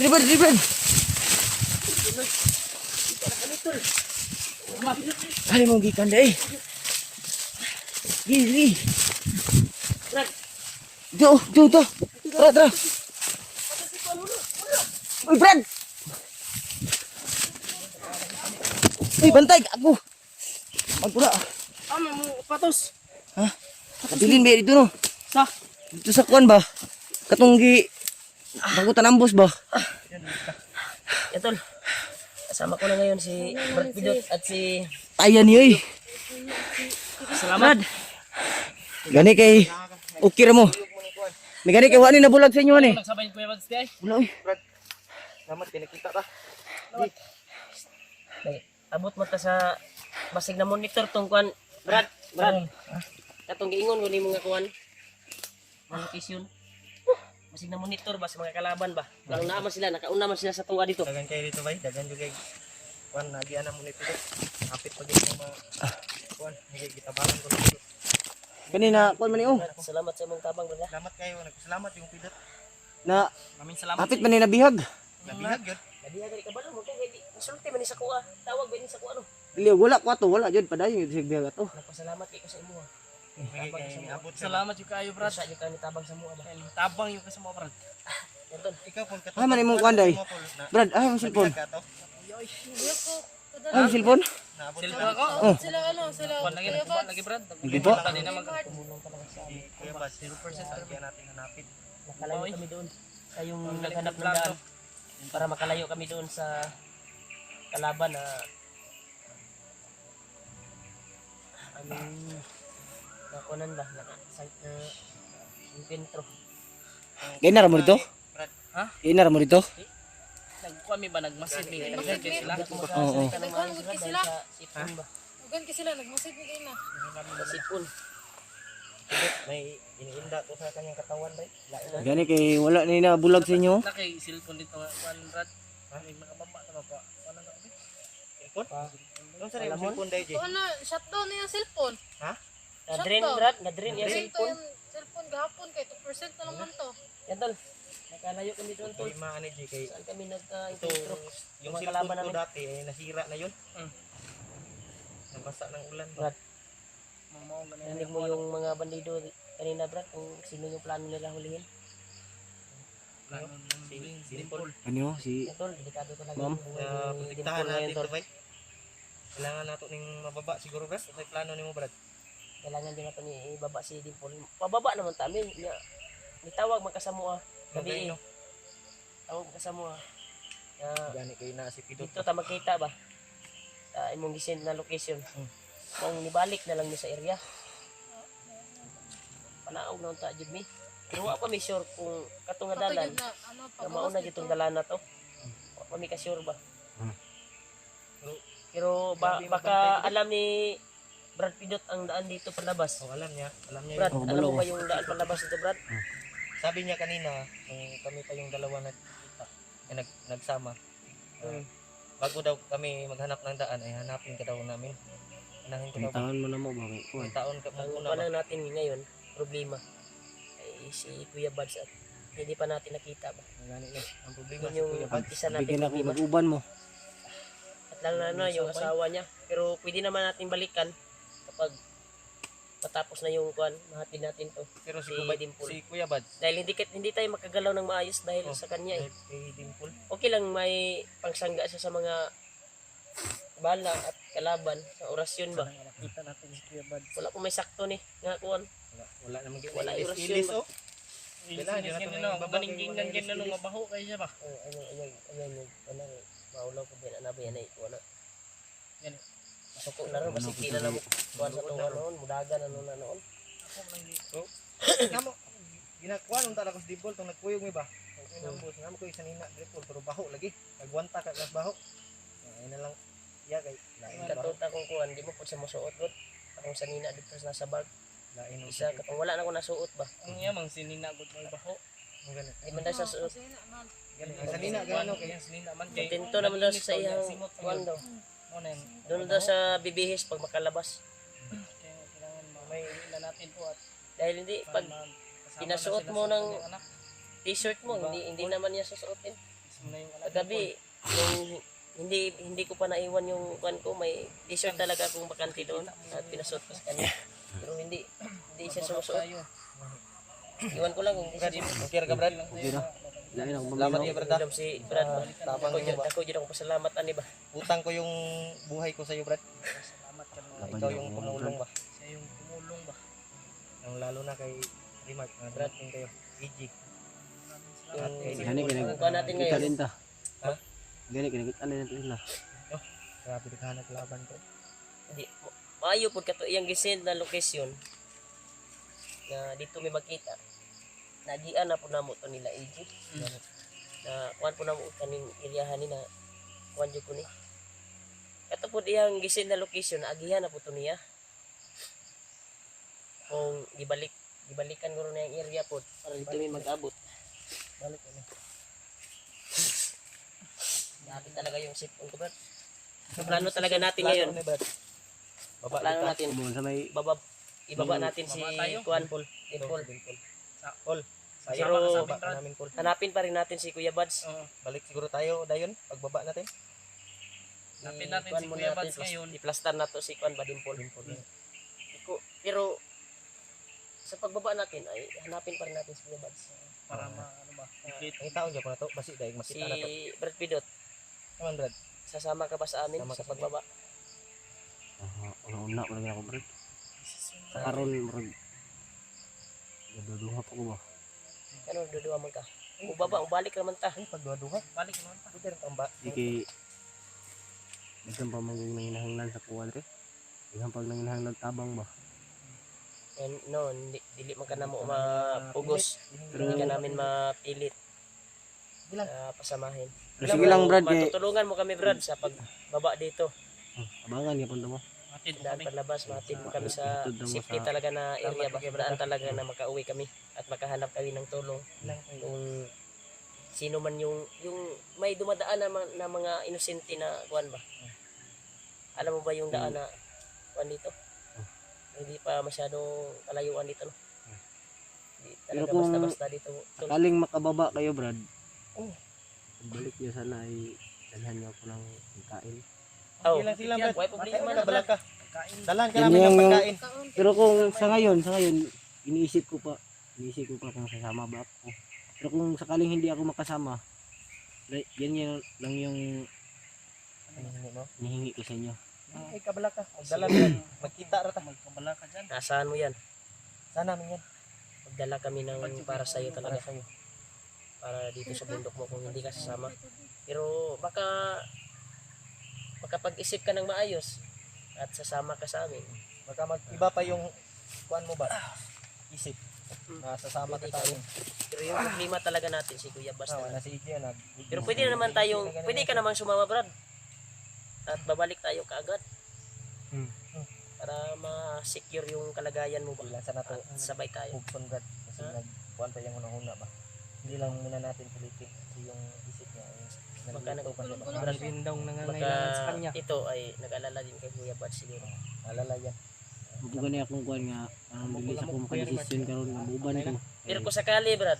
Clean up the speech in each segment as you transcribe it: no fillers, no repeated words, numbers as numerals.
Brad. Ay, mong gikan dai. Gili. Brad. Jo. Tara. Uy, Brad. Uy, bantay ako. Magpula. May mga patos. Ha? Kabilin ba dito no? Sa? Dito sa kuan ba? Katunggi. Bagutan ambos ba? Yan tol. Kasama ko na ngayon si Brad Pidot at si... Ayan yoy. Salamat. Gani kay okay ra mo. May gani kay wani na bulag sa inyo ani. Nagsabay ko yung stay. Wala oy. Salamat, pinakita ka. Abot mo ta sa basig na monitor tong kuan. Brad. Katong giingon ko ni mga kuan. Mga location. Basig na monitor ba sa mga kalaban ba? Lang naaman sila, nakauna man sila sa tunga dito. Dagan kayo dito bay, dagan juga kuan nagian mo nito. Kapit pag yung mga kuan, hindi kita balan ko dito. Kanina kuan man ni oh. Salamat sa imong tabang brad. Salamat kayo, nagpasalamat yung pidot. Na Maraming salamat. kapit man ni nabihag. Nabihag yun. Nadiya gani kabalo mo kay di sulti man ni sa kuha. Tawag ba ni sa kuha no? Dili wala ko ato, wala jud padayon sig bihag ato. Nagpasalamat kay ko sa imo. May kay abot sa. Salamat yung kayo brad. Sa yung kani tabang sa mua ba. Tabang yung kasama brad. Yan Ikaw pun Ay man imong kuan day. Brad, ay mo cellphone. Ay mo cellphone. Silpa ko. Oh. Sila Lagi brad. Hindi po. Kanina mag tumulong talaga sa amin. Kuya Bas, 0% kaya natin hanapin. Makalayo kami doon. Kayong naghanap ng daan. Para makalayo kami doon sa kalaban na aming nakunan ba? Inventro. Gainar mo dito? Ha? Gainar mo dito? Nagkuami ba? Nagmasid ni sila? Oo. Sila? Sipon ba? Ugan ka sila, nagmasid ni kayo na. Sipon. May iniinda to sa kanyang katawan bay. Gani kay wala ni na bulag sa inyo. Nakay cellphone dito nga. Brad. May makababa na ba? Wala na kami. Cellphone? Ano sa rin cellphone day Jay? Oo na, shutdown na yung cellphone. Ha? Na-drain Brad. Na-drain yung Drain to cellphone. yung cellphone gahapon kay 2% na lang man to. Yan tol. Nakalayo kami doon tol. Ito maani Jay kay Saan kami ito nagka-intro? yung Mga cellphone kalaban ko namin. dati ay nasira na yun. Nabasa ng ulan. Brad. Narinig mo yung mga bandido kanina Brad kung sino yung plano nila hulihin. Si Dimple. Ano si Yan tol, delikado talaga. Ma'am? yung buhay ni Protektahan Dimple ngayon, natin tol. ito bay. Kailangan nato ning mababa siguro Brad. Sa plano nimo Brad. Kailangan din nato ni ibaba si Dimple. Pababa naman ta amin. Nitawag magkasamo gabi. no? Tawag magkasamo Gani kay na si Pidot. dito ta magkita ba? Sa imong gisend na location. Kung nibalik na lang ni sa area. Panaog na unta jud mi. Pero wa pa mi sure kung katong nga dalan. Patagid na, ano, Na pagawas mauna dito. gitong dalan na to. Wa pa mi ka sure ba? Pero baka alam ni Brad Pidot ang daan dito palabas. Oh, alam niya Brad, yun. alam mo ba yung daan palabas dito, Brad? Sabi niya kanina, kung kami pa yung dalawa nagkita, nagsama. Bago daw kami maghanap ng daan, ay hanapin ka daw namin. Anahin ko daw. taon mo na mo ba? Ang taon ka Ang muna wala ba? natin ngayon, problema ay si Kuya Bads at hindi pa natin nakita ba? Gani na. Ang problema Yun si yung Kuya Bad. umpisa natin Bigyan ako problema. mag-uban mo. At lalo na yung asawa niya. Pero pwede naman natin balikan kapag matapos na yung kuan, mahatid natin to. Pero si Si Dimple. Kuya Bad, Dahil hindi tayo makagalaw ng maayos dahil sa kanya eh. kay Dimple. Okay lang may pangsangga siya sa mga bala at kalaban sa orasyon ba? Nakita natin si Kuya Bad. Wala po may sakto ni nga kuan. Wala naman Wala ilis, orasyon ilis ba? oh. Kailangan yun natin may babag. Ganinggingan gin na nung mabaho kayo siya ba? Ano maulaw ko din ana ba yan ay wala. Yan. Suko na ron basig di na namo kuan sa tunga noon, mudagan na noon noon. Ako lang dito. Namo ginakuha nung tala ko si Dimple tong nagkuyog mi ba? Nambos namo ko isa nina Dimple pero baho lagi. Nagwanta ka kas baho. Ay na lang ya kay lain baho. Katuta kong kuan di mo pud sa mosuot gud. Akong sanina dito sa nasa bag. Lain Isa katong wala na ko nasuot ba. Ang yamang sininagot mo baho. ganit. Di man daw sa suot. Kasi na, man. Ganit. Isa nina gano kay Kaya sinina man kay. Kontento naman daw sa iyang kuan daw. Ano yan? Doon daw sa bibihis pag makalabas. Kaya kailangan may na natin po at Dahil hindi pag kasama pinasuot na sila mo sa ng kanyang anak. t-shirt mo, hindi naman niya susuotin. mo na yung anak. Paggabi, yung hindi ko pa naiwan yung kuan ko, may t-shirt talaga akong bakante doon at pinasuot ko sa kanya. Pero hindi siya sumusuot. Iwan ko lang kung Brad, okay ra ka Brad? Okay na. Lain ako Salamat maminaw. kayo Brad. Inom si Brad ba? Tapang mo ba? Ako dyan ako pasalamat ani ba? Utang ko yung buhay ko sa iyo Brad. Salamat ka naman. Laban Ikaw niyo yung ako, tumulong ba? Siya yung tumulong ba? Ang lalo na kay Rimark, na dumating kayo. EG. Gani Ang kuan natin kita ngayon. din ta. Ha? Gani kinakita din natin sila. Grabe naghahanap laban ko. Hindi maayo pud kato iyang gisend na location. Na dito may makita. Nagian na po namo to nila AG. Na kuan po namo kaning area ni na kuan jud ko ni. Kato po iyang gisend na location, agihan na po to niya. Kung gibalikan ko na yung area po para dito may mag-abot. Balik ano. Dati talaga yung sipon ko, Brad. Plano talaga natin ngayon. Plano ni Brad. Baba Plano dito. natin. Kumun sa may Ibaba natin si Baba tayo. Kuan. Dimple. Dimple. Paul. Pero Baba ka namin Paul. hanapin pa rin natin si Kuya Buds. Oo. Balik siguro tayo dayon pagbaba natin. Hanapin natin Kuan si muna Kuya natin, Buds ngayon. I-plaster na to si Kuan ba Dimple. Pero sa pagbaba natin ay hanapin pa rin natin si Kuya Buds. Para ano ba? Complete. Ang taon niya po na to, basi dahil Si makita na to. Brad Pidot, Naman Brad. sasama ka ba sa amin Sama sa ka sa pagbaba? una pa lagi ako bro. Sa karon murag naduduha pa ko ba. Ano duduwa man ka? Ubaba, ubalik naman ta. Ay pagduha. Balik naman ta. Pwede rin kang ba? Iki Daghan pa maging nanginahanglan sa kuwan re. Daghan pag nanginahanglan tabang ba. And no, dili man ka na mo mapugos. Hindi ka namin mapilit. Bilang. Pasamahin. Pero sige lang Brad kay Matutulungan mo kami Brad sa pagbaba dito. abangan ya punta mo. Atid mo Daan kami. palabas, matid mo kami sa Hatid mo safety sa- talaga na area ba. Daan talaga na makauwi kami at makahanap kami ng tulong. Kung sino man yung may dumadaan na mga inosente na kuan ba. Alam mo ba yung daan na kuan dito? Hindi pa masyadong kalayuan dito no. Hindi Pero talaga kung basta-basta dito. Sakaling makababa kayo Brad. Balik niyo sana ay dalhan niyo ako ng pagkain. Oh, Ilang sila yan, Brad? why problema Makain na na Brad? ka. Kain. Dalan ka Yan namin ng yung- pagkain. Kaon. Pero kung sa ngayon iniisip ko pa kung sasama ba ako. Pero kung sakaling hindi ako makasama, yan lang yung Ano mo? hinihingi ko sa inyo. Ay kabala ka. Dalan Brad. Magkita ra ta. Magkabala ka dyan. Nasaan mo yan? Sana namin yan. Magdala kami ng para sa iyo Para talaga. sa'yo. Para dito sa bundok mo kung hindi ka sasama. Pero baka makapag-isip ka ng maayos at sasama ka sa amin. Baka mag-iba pa yung kuan mo ba? Isip. Nasasama ka Pwede tayo. Pero yung problema talaga natin si Kuya Bas Ah, talaga. wala si EJ nag. Pero pwede na naman tayong, pwede ka namang sumama Brad. At babalik tayo kaagad. Hmm. Para ma-secure yung kalagayan mo ba. Wala sana to. At sabay tayo. Hugson Brad. Kasi Ha? nag-kuan pa yung unang-una ba. Hindi lang muna natin pilitin. Kasi yung isip niya. Baka Nalilito pa siya ba? Brad, Yun daw baka nangangailangan sa kanya. ito ay nag-alala din kay Kuya Bas siguro. Alala yan. Bukan niya akong kuan nga bilis ako makadesisyon karon nga buban ko. Pero kung sakali Brad,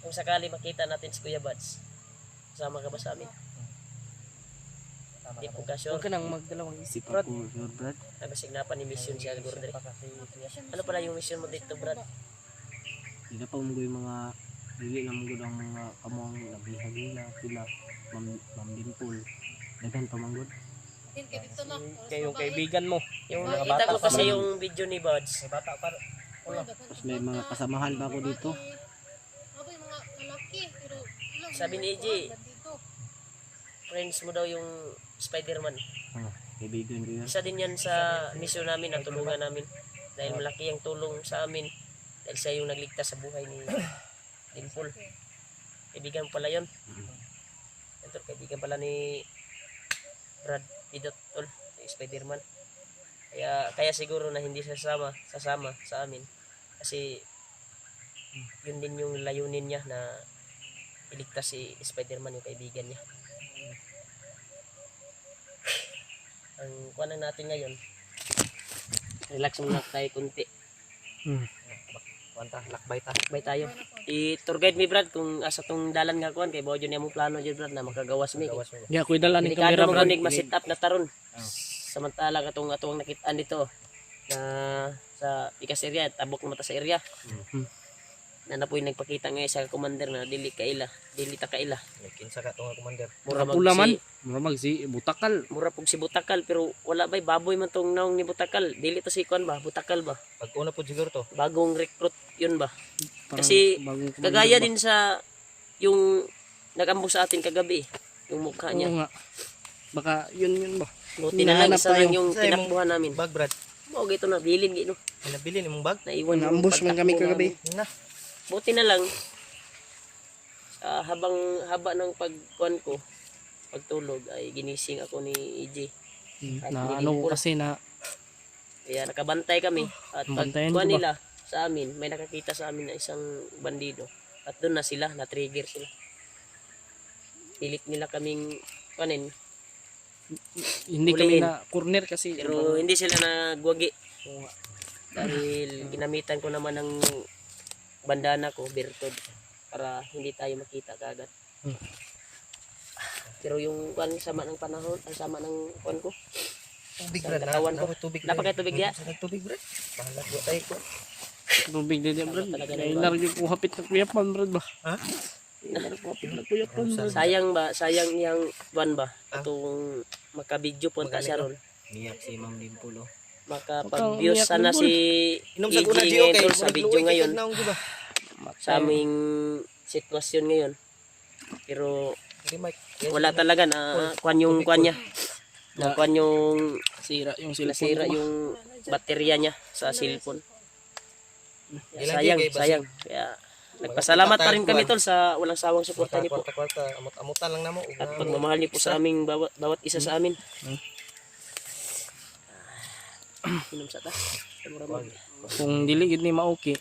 kung sakali makita natin si Kuya Buds, kasama ka ba sa amin? Tama Hindi ka po ba? ka sure. Huwag ka nang magdalawang isip, Sip Brad. ako sure Brad. Nabasignapan ni mission siya siguro dre. Pa kasi kuya. Ano pala yung mission mo dito Brad? Di na pa munggoy mga dili na munggoy ang mga kamong nabihag na sila Ma'am Dimple. Daghan pa manggod. Din kay dito na. Oras Kayong babae. kaibigan mo. Yung Mga nakita ko bata pa kasi man. yung video ni Buds, May bata pa. Uy, daghan Tapos pa may bata. mga kasamahan pa ako dito. Aba, yung mga lalaki. Pero ilang Sabi ni mga EJ. kuwan, nandito. friends mo daw yung Spider-Man. Kaibigan ko yan. Isa din yan sa mission namin na tulungan namin. Dahil malaki ang tulong sa amin. Dahil siya yung nagligtas sa buhay ni Dimple. Kaibigan pala yun. Ito, kaibigan pala ni Brad Pidot tol, ni Spider-Man. Kaya siguro na hindi sasama sa amin. Kasi yun din yung layunin niya na iligtas si Spider-Man yung kaibigan niya. Ang kuwanan natin ngayon, relax muna tayo kunti. Panta, lakbay ta. Bay tayo. I-tour guide mi Brad kung asa tong dalan nga kuan kay bao jud nimo plano jud Brad na makagawas mi. Gawas mo. Di ako dala ni Delikado camera mo brad. kunig ma-set up na taron. Samantala katong atong nakitaan dito na sa Pikas area, tabok na mata sa area. Na napoy nagpakita nga sa commander na dili ta kaila. May kinsa ka tong commander. Mura Pula man. si Mura si butakal. mura pug si Butakal pero wala bay baboy man tong naong ni Butakal. Dili to si kuan ba, Butakal ba. Pag una po siguro to. Bagong recruit yun ba. Parang Kasi bagong commander Kagaya ba? din sa yung nag-ambush sa atin kagabi, yung mukha niya. Oo nga. Baka yun ba? Buti na lang Hinahanap isa tayo. lang yung Sa imong- tinakbuhan namin. Bag Brad. Mo gito na bilin gino. May nabili nimong bag. Naiwan yung Na-ambush man kami pagtakbo kagabi. namin. Yun na. Buti na lang habang haba ng pagkuan ko, pagtulog ay ginising ako ni EJ. At Na hindi ano ko pula. kasi na Kaya nakabantay kami at Bantayan pagkuan mo ba? nila sa amin, may nakakita sa amin na isang bandido. At doon na sila, na-trigger sila. Pilit nila kaming kanin, hindi kami Huliin. na corner kasi. pero hindi sila nagwagi. Dahil ginamitan ko naman ng bandana ko, Bertod, para hindi tayo makita kagad. Pero yung kuan sama ng panahon, ay sama ng kuan ko. Tubig Sa Brad. katawan ko. Tubig. Wala pa kayo tubig ya? Sa tubig Brad. Bahala ko tayo ko. Tubig din yan brad. Talaga Kaya naman. largi ko hapit na kuyapan brad ba? Ha? Largi ko hapit na kuyapan brad. Sayang yang kuan ba? Ah. Itong makabidyo punta siya ron. Niyak si Ma'am Dimpulo. Makapag-views Umiyak sana din, si Inom sa kuna EJ Gio ngayon kay tol, sa video ngayon. Naong di ba? Sa aming sitwasyon ngayon. Pero Hindi Mike. wala talaga na kuan yung kuan niya. Na kuan yung Sira yung cellphone. nasira ko ba? yung baterya niya sa cellphone. Ilang Sayang, gig, sayang. Kaya nagpasalamat pa rin kami tol sa walang sawang suporta niyo po. Kwarta. Amot-amutan lang namo. At pagmamahal niyo po sa aming bawat isa sa amin. Inom sa ta. Kung dili gid ni maoki,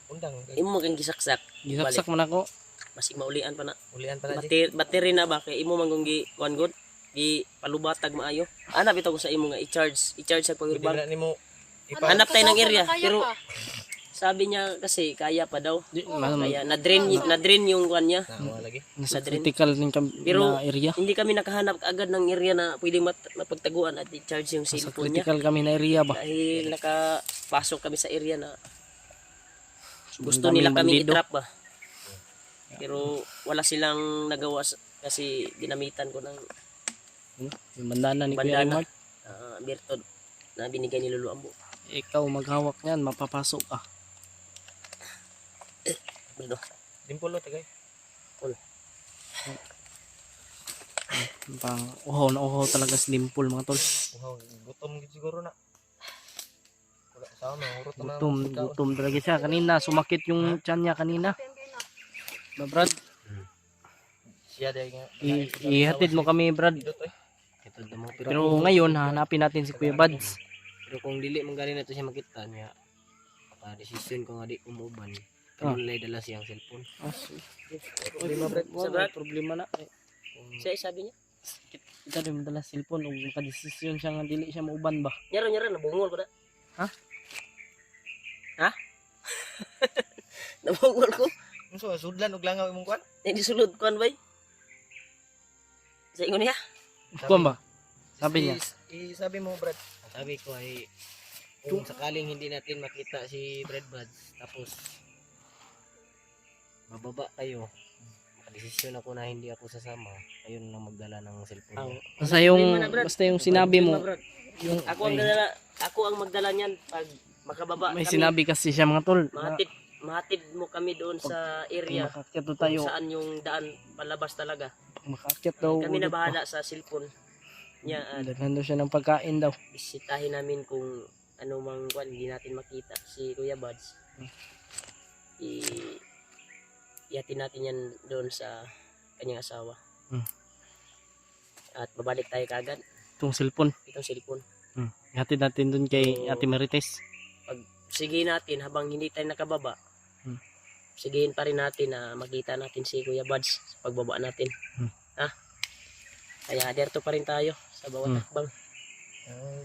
Undang. Imo kang gisaksak. gisaksak man ako. Basig maulian pa na. Ulian pala di. Battery na ba kay imo man kung gi kuan god. Gi palubatag maayo. Ana bitaw ko sa imo nga i-charge sa Pwede power bank. na nimo Hanap tayo ng area, Kaya pero pa. sabi niya kasi kaya pa daw. Di, Kaya na-drain yung kuan niya. Nawa lagi. nasa sa drain. critical din Pero na area. hindi kami nakahanap agad ng area na pwedeng mapagtaguan at i-charge yung Nasa cellphone niya. critical kami na area ba? Dahil nakapasok kami sa area na gusto Ang daming nila kami bandido. i-trap ba. Pero wala silang nagawa kasi ginamitan ko ng Yung bandana ni Kuya bandana. Mark. Bertod na binigay ni Lolo Ambo. Ikaw maghawak niyan, mapapasok ka. Ano? Dimpulo tagay. Pang uhaw na uhaw talaga si Dimple mga tol. Wow, gutom gid siguro na. Wala sa mo, urot na. Gutom talaga siya. Kanina, sumakit yung tiyan niya kanina. Ba, Brad? Siya dahil nga. Ihatid mo kami, Brad. Pero ngayon, hanapin natin si Kuya Buds. Pero kung dili man galing nato siya makita niya, desisyon ko nga di umuban. Kamulay dala siyang cellphone. Problema, Brad. Sa Brad? Problema na. Siya sabi niya. Kita rin madala cellphone. Kung makadesisyon siya nga dili siya mauban ba? Nyara nabungol pa na. Ha? Ha? Nabungol ko. Unsa sudlan og langaw imong kwan? Hindi sulod kuan bay. Sa ingon niya. Kuwan ba? Sabi niya. Sabi mo Brad. Sabi ko ay kung sakaling hindi natin makita si Brad Buds, tapos mababa kayo, makadesisyon ako na hindi ako sasama, ayun lang magdala ng cellphone niya. Basta yung sinabi mo, yung Ako ang magdala niyan pag makababa may kami. sinabi kasi siya mga tol. na Mahatid mo kami doon sa area Makaakyat daw kung tayo. saan yung daan palabas talaga. Makaakyat daw. Kami na ulit bahala sa cellphone niya pa. at Dalhan daw siya ng pagkain daw. bisitahin namin kung ano mang kwan hindi natin makita si Kuya Buds. Iyatin natin yan doon sa kanyang asawa. At babalik tayo kagad Itong cellphone. itong cellphone. Hatid natin dun kay Ate Marites. Sige natin habang hindi tayo nakababa. Sigihin pa rin natin na makita natin si Kuya Buds sa pagbaba natin. Ha? Kaya derto pa rin tayo sa bawat hakbang.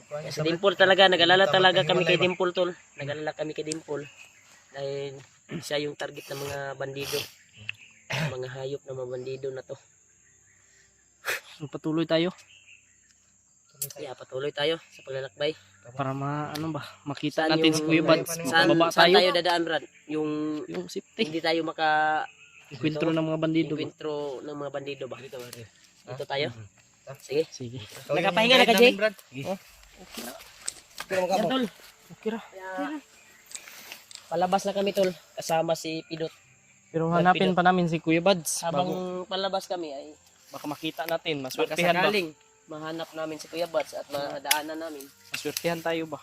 Kasi Dimple talaga, nag-alala talaga kami kay Dimple tol. Nag-alala kami kay Dimple. Dahil siya yung target ng mga bandido. Mga hayop na mga bandido na to. So, patuloy tayo Kaya patuloy tayo sa paglalakbay. para makita Saan natin si yung- Kuya Bads. Saan, Baba saan tayo. tayo dadaan, Brad? Yung Yung safety. hindi tayo maka Enkwentro ng mga bandido ba? enkwentro ng mga bandido ba? Dito tayo? Sige. Sige. Nakapahinga na ka, Jay? Brad. Yan, tol. Okay ra. Kaya, palabas na kami, tol. Kasama si Pidot. Pero hanapin pa namin si Kuya Bads. Habang Bago palabas kami ay baka makita natin. baka Maswertihan ba? sakaling mahanap namin si Kuya Bats at madaanan namin. Maswertihan tayo ba?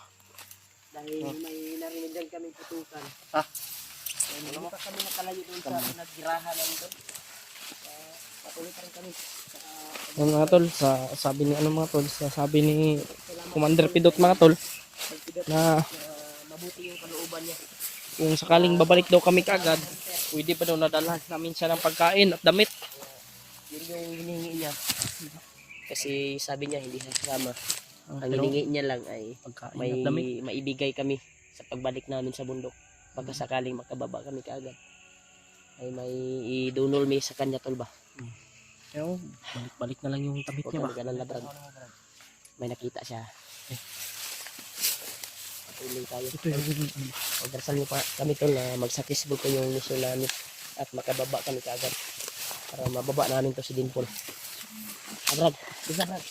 Dahil may narinig din kami putukan. Ah. Dahil hindi pa kami nakalayo doon sa naggirahan namin doon. Kaya patuloy pa rin kami. Yung mga tol, sabi ni mga tol, sabi ni Commander Pidot mga tol na Mabuti yung kalooban niya. kung sakaling babalik daw kami kagad, pwede pa daw nadalhan namin siya ng pagkain at damit. Yun yung hinihingi niya. Kasi sabi niya hindi siya kasama. Ang Pero hinihingi niya lang ay pagkain may at damit. maibigay kami sa pagbalik namin sa bundok. Pagka sakaling makababa kami kaagad. Ay may idunol may sa kanya tol ba? Pero balik na lang yung damit Huwag niya ka ba? mag-alala, Brad. May nakita siya. Patuloy tayo. Ito yung Pagdarasal niyo pa kami tol na mag-satisfy ko yung mission namin at makababa kami kaagad para mababa namin to si Dimple. Brad, bisa Brad.